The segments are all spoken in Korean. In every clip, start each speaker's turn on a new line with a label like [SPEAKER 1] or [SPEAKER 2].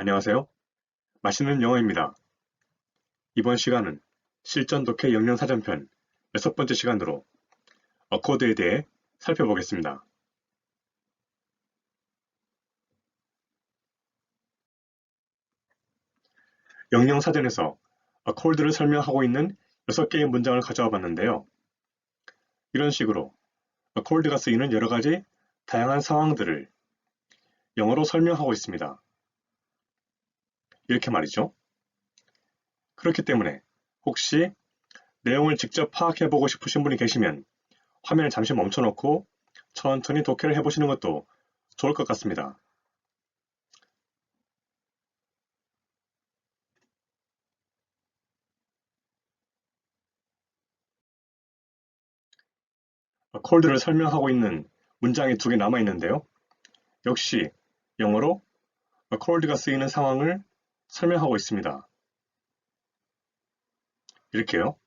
[SPEAKER 1] 안녕하세요. 맛있는 영어입니다. 이번 시간은 실전 독해 영양사전편 6번째 시간으로 어코드에 대해 살펴보겠습니다. 영양사전에서 accord를 설명하고 있는 6개의 문장을 가져와 봤는데요. 이런 식으로 accord가 쓰이는 여러 가지 다양한 상황들을 영어로 설명하고 있습니다. 이렇게 말이죠. 그렇기 때문에 혹시 내용을 직접 파악해보고 싶으신 분이 계시면 화면을 잠시 멈춰놓고 천천히 독해를 해보시는 것도 좋을 것 같습니다. accord를 설명하고 있는 문장이 2개 남아 있는데요. 역시 영어로 accord가 쓰이는 상황을 설명하고 있습니다. 이렇게요.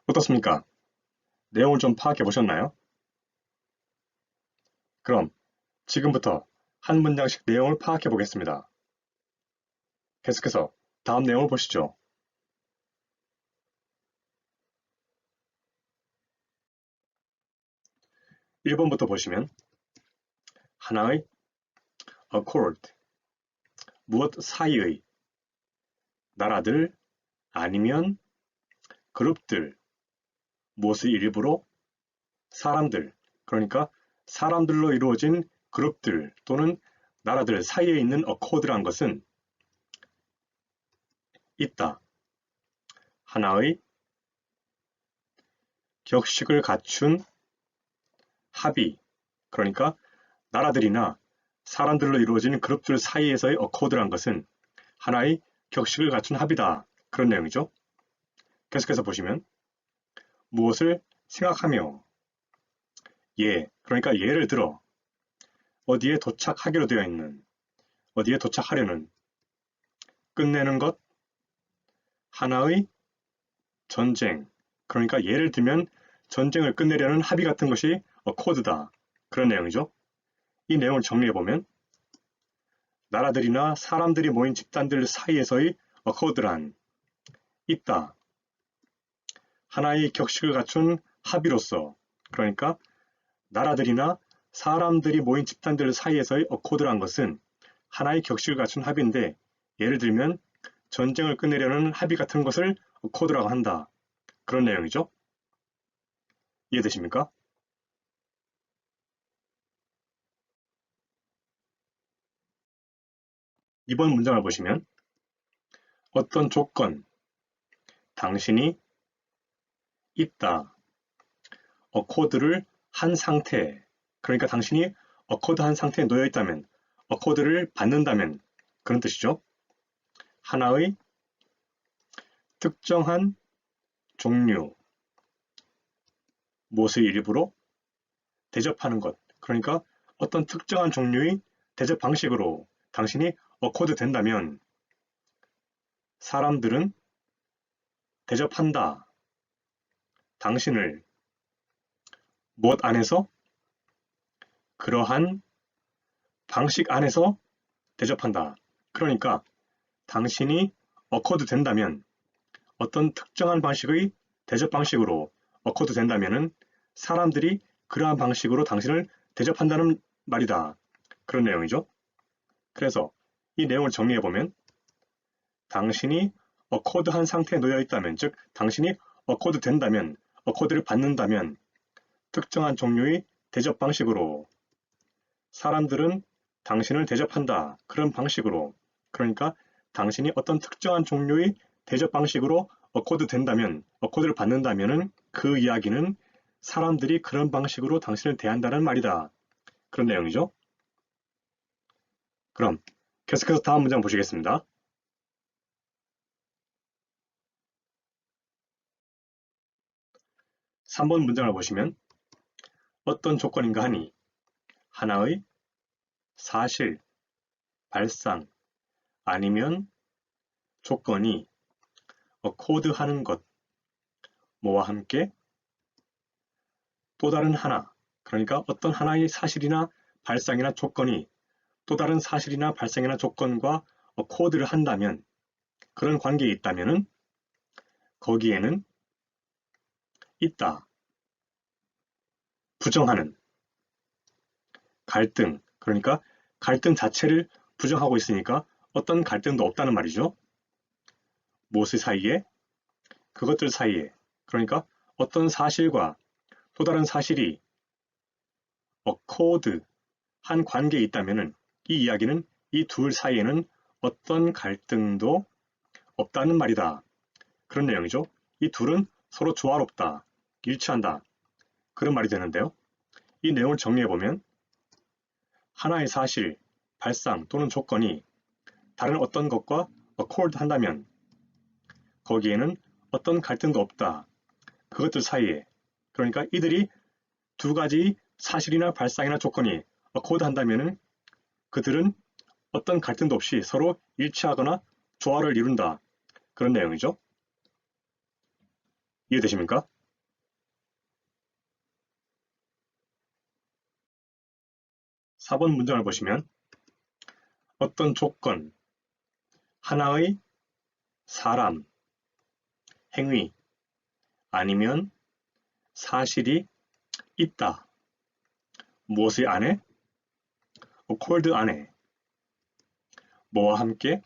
[SPEAKER 1] 어떻습니까? 내용을 좀 파악해 보셨나요? 그럼 지금부터 한 문장씩 내용을 파악해 보겠습니다. 계속해서 다음 내용을 보시죠. 1번부터 보시면 하나의 accord, 무엇 사이의, 나라들 아니면 그룹들, 무엇의 일부로, 사람들, 그러니까 사람들로 이루어진 그룹들 또는 나라들 사이에 있는 accord란 것은 있다. 하나의 격식을 갖춘 합의, 그러니까 나라들이나 사람들로 이루어진 그룹들 사이에서의 accord란 것은 하나의 격식을 갖춘 합의다. 그런 내용이죠. 계속해서 보시면 무엇을 생각하며 그러니까 예를 들어 어디에 도착하기로 되어 있는, 어디에 도착하려는, 끝내는 것, 하나의 전쟁, 그러니까 예를 들면 전쟁을 끝내려는 합의 같은 것이 accord다. 그런 내용이죠. 이 내용을 정리해보면 나라들이나 사람들이 모인 집단들 사이에서의 accord란 있다. 하나의 격식을 갖춘 합의로서, 그러니까 나라들이나 사람들이 모인 집단들 사이에서의 accord란 것은 하나의 격식을 갖춘 합의인데, 예를 들면 전쟁을 끝내려는 합의 같은 것을 accord라고 한다. 그런 내용이죠. 이해되십니까? 이번 문장을 보시면 어떤 조건, 당신이 있다. accord를 한 상태, 그러니까 당신이 accord 한 상태에 놓여 있다면, accord를 받는다면 그런 뜻이죠. 하나의 특정한 종류, 무엇의 일부로 대접하는 것, 그러니까 어떤 특정한 종류의 대접 방식으로 당신이 accord 된다면 사람들은 대접한다. 당신을 무엇 안에서? 그러한 방식 안에서 대접한다. 그러니까 당신이 accord 된다면 어떤 특정한 방식의 대접 방식으로 accord 된다면 사람들이 그러한 방식으로 당신을 대접한다는 말이다. 그런 내용이죠. 그래서 이 내용을 정리해보면 당신이 accord한 상태에 놓여 있다면, 즉 당신이 accord 된다면, accord를 받는다면 특정한 종류의 대접 방식으로 사람들은 당신을 대접한다. 그런 방식으로, 그러니까 당신이 어떤 특정한 종류의 대접 방식으로 accord 된다면, accord를 받는다면 그 이야기는 사람들이 그런 방식으로 당신을 대한다는 말이다. 그런 내용이죠. 그럼 계속해서 다음 문장 보시겠습니다. 3번 문장을 보시면 어떤 조건인가 하니 하나의 사실, 발상, 아니면 조건이 accord하는 것, 뭐와 함께 또 다른 하나, 그러니까 어떤 하나의 사실이나 발상이나 조건이 또 다른 사실이나 발생이나 조건과 코드를 한다면, 그런 관계에 있다면은 거기에는 있다, 부정하는, 갈등, 그러니까 갈등 자체를 부정하고 있으니까 어떤 갈등도 없다는 말이죠. 무엇의 사이에? 그것들 사이에. 그러니까 어떤 사실과 또 다른 사실이 어코드 한 관계에 있다면은 이 이야기는 이 둘 사이에는 어떤 갈등도 없다는 말이다. 그런 내용이죠. 이 둘은 서로 조화롭다, 일치한다. 그런 말이 되는데요. 이 내용을 정리해보면 하나의 사실, 발상 또는 조건이 다른 어떤 것과 accord 한다면 거기에는 어떤 갈등도 없다. 그것들 사이에. 그러니까 이들이 두 가지 사실이나 발상이나 조건이 accord 한다면 그들은 어떤 갈등도 없이 서로 일치하거나 조화를 이룬다. 그런 내용이죠. 이해되십니까? 4번 문장을 보시면 어떤 조건, 하나의 사람, 행위, 아니면 사실이 있다. 무엇의 안에? accord 안에. 뭐와 함께?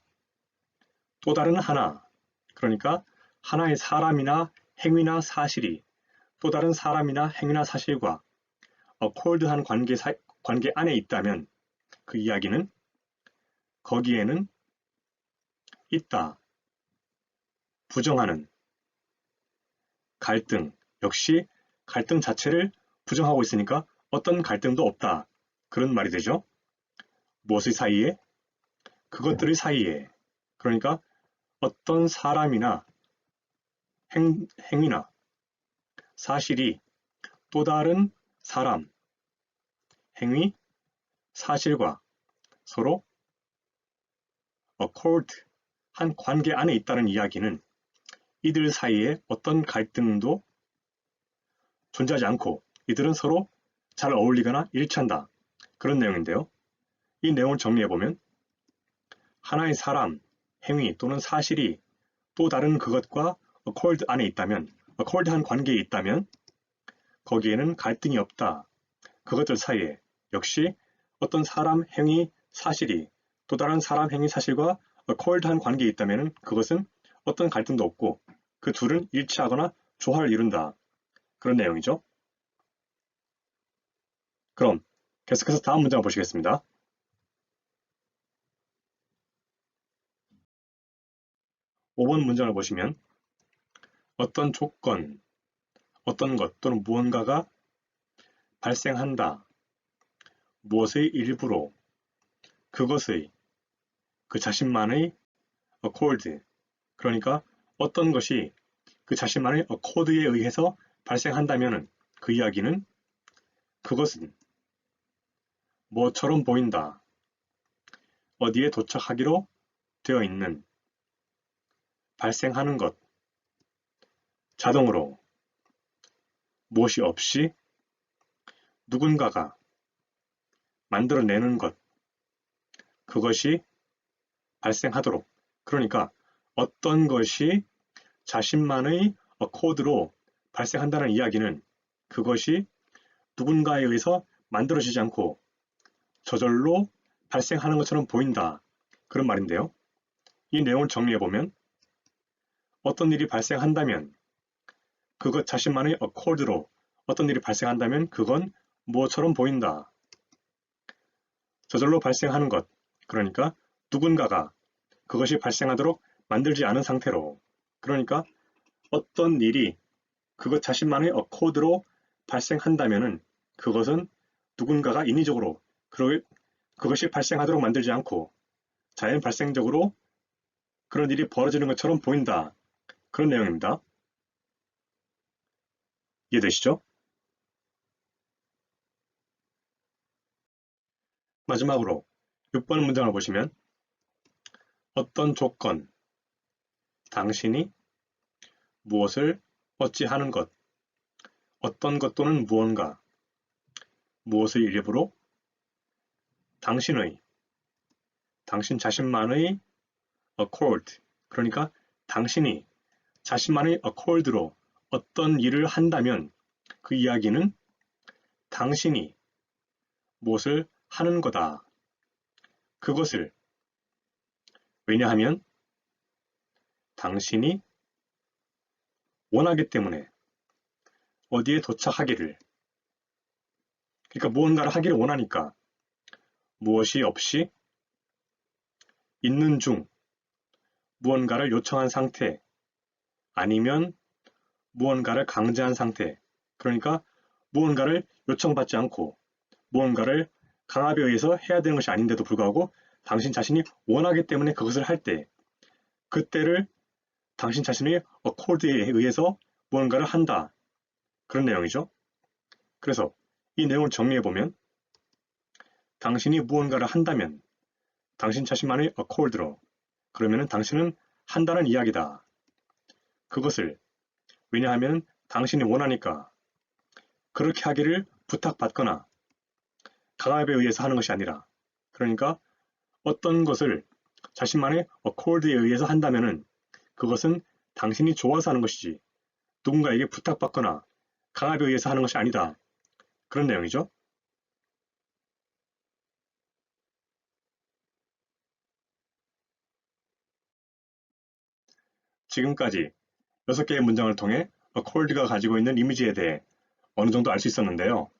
[SPEAKER 1] 또 다른 하나. 그러니까 하나의 사람이나 행위나 사실이 또 다른 사람이나 행위나 사실과 accord한 관계 안에 있다면 그 이야기는 거기에는 있다. 부정하는 갈등. 역시 갈등 자체를 부정하고 있으니까 어떤 갈등도 없다. 그런 말이 되죠. 무엇의 사이에? 그것들의 사이에. 그러니까 어떤 사람이나 행위나 사실이 또 다른 사람, 행위, 사실과 서로 accord 한 관계 안에 있다는 이야기는 이들 사이에 어떤 갈등도 존재하지 않고 이들은 서로 잘 어울리거나 일치한다. 그런 내용인데요. 이 내용을 정리해보면 하나의 사람, 행위 또는 사실이 또 다른 그것과 accord 안에 있다면, accord한 관계에 있다면 거기에는 갈등이 없다. 그것들 사이에 역시 어떤 사람, 행위, 사실이 또 다른 사람, 행위, 사실과 accord한 관계에 있다면 그것은 어떤 갈등도 없고 그 둘은 일치하거나 조화를 이룬다. 그런 내용이죠. 그럼 계속해서 다음 문장을 보시겠습니다. 5번 문장을 보시면 어떤 조건, 어떤 것 또는 무언가가 발생한다. 무엇의 일부로 그것의 그 자신만의 accord 그러니까 어떤 것이 그 자신만의 accord에 의해서 발생한다면 그 이야기는 그것은 뭐처럼 보인다. 어디에 도착하기로 되어 있는 발생하는 것 자동으로 무엇이 없이 누군가가 만들어내는 것 그것이 발생하도록 그러니까 어떤 것이 자신만의 코드로 발생한다는 이야기는 그것이 누군가에 의해서 만들어지지 않고 저절로 발생하는 것처럼 보인다. 그런 말인데요. 이 내용을 정리해보면 어떤 일이 발생한다면 그것 자신만의 accord로 어떤 일이 발생한다면 그건 무엇처럼 보인다. 저절로 발생하는 것, 그러니까 누군가가 그것이 발생하도록 만들지 않은 상태로 그러니까 어떤 일이 그것 자신만의 accord로 발생한다면 그것은 누군가가 인위적으로 그것이 발생하도록 만들지 않고 자연 발생적으로 그런 일이 벌어지는 것처럼 보인다. 그런 내용입니다. 이해되시죠? 마지막으로 6번 문장을 보시면 어떤 조건, 당신이 무엇을 어찌하는 것, 어떤 것 또는 무언가, 무엇의 일부로 당신의 당신 자신만의 accord, 그러니까 당신이 자신만의 accord로 어떤 일을 한다면 그 이야기는 당신이 무엇을 하는 거다. 그것을 왜냐하면 당신이 원하기 때문에 어디에 도착하기를, 그러니까 무언가를 하기를 원하니까 무엇이 없이 있는 중 무언가를 요청한 상태 아니면 무언가를 강제한 상태, 그러니까 무언가를 요청받지 않고 무언가를 강압에 의해서 해야 되는 것이 아닌데도 불구하고 당신 자신이 원하기 때문에 그것을 할 때, 그때를 당신 자신의 accord에 의해서 무언가를 한다. 그런 내용이죠. 그래서 이 내용을 정리해보면 당신이 무언가를 한다면 당신 자신만의 accord로, 그러면 당신은 한다는 이야기다. 그것을 왜냐하면 당신이 원하니까 그렇게 하기를 부탁받거나 강압에 의해서 하는 것이 아니라, 그러니까 어떤 것을 자신만의 accord에 의해서 한다면은 그것은 당신이 좋아서 하는 것이지 누군가에게 부탁받거나 강압에 의해서 하는 것이 아니다. 그런 내용이죠. 지금까지 6개의 문장을 통해 accord가 가지고 있는 이미지에 대해 어느 정도 알 수 있었는데요.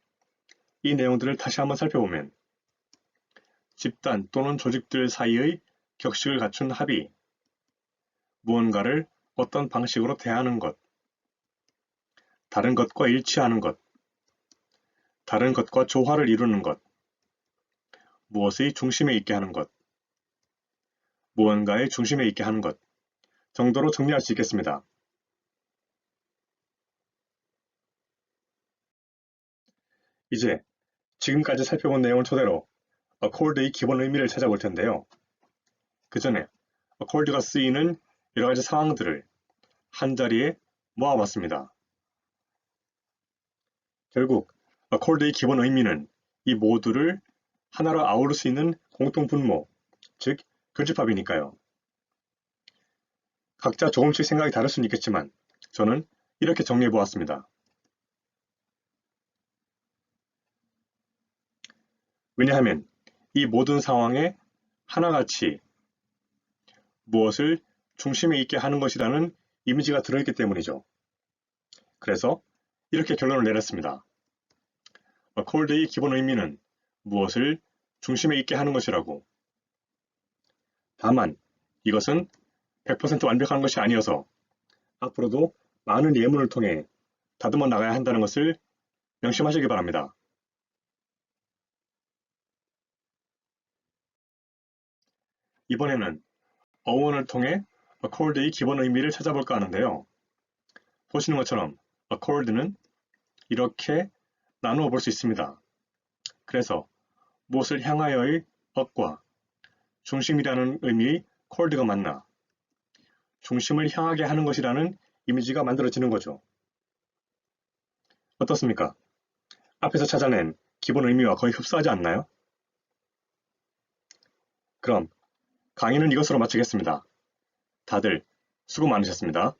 [SPEAKER 1] 이 내용들을 다시 한번 살펴보면 집단 또는 조직들 사이의 격식을 갖춘 합의, 무언가를 어떤 방식으로 대하는 것, 다른 것과 일치하는 것, 다른 것과 조화를 이루는 것, 무엇의 중심에 있게 하는 것, 무언가의 중심에 있게 하는 것 정도로 정리할 수 있겠습니다. 이제 지금까지 살펴본 내용을 토대로 accord의 기본 의미를 찾아볼 텐데요. 그 전에 accord가 쓰이는 여러 가지 상황들을 한자리에 모아봤습니다. 결국 accord의 기본 의미는 이 모두를 하나로 아우를 수 있는 공통 분모, 즉 교집합이니까요. 각자 조금씩 생각이 다를 수는 있겠지만 저는 이렇게 정리해 보았습니다. 왜냐하면 이 모든 상황에 하나같이 무엇을 중심에 있게 하는 것이라는 이미지가 들어있기 때문이죠. 그래서 이렇게 결론을 내렸습니다. accord의 기본 의미는 무엇을 중심에 있게 하는 것이라고. 다만 이것은 100% 완벽한 것이 아니어서 앞으로도 많은 예문을 통해 다듬어 나가야 한다는 것을 명심하시기 바랍니다. 이번에는 어원을 통해 accord의 기본 의미를 찾아볼까 하는데요. 보시는 것처럼 accord는 이렇게 나누어 볼 수 있습니다. 그래서 무엇을 향하여의 ac과 중심이라는 의미의 cord가 만나 중심을 향하게 하는 것이라는 이미지가 만들어지는 거죠. 어떻습니까? 앞에서 찾아낸 기본 의미와 거의 흡사하지 않나요? 그럼 강의는 이것으로 마치겠습니다. 다들 수고 많으셨습니다.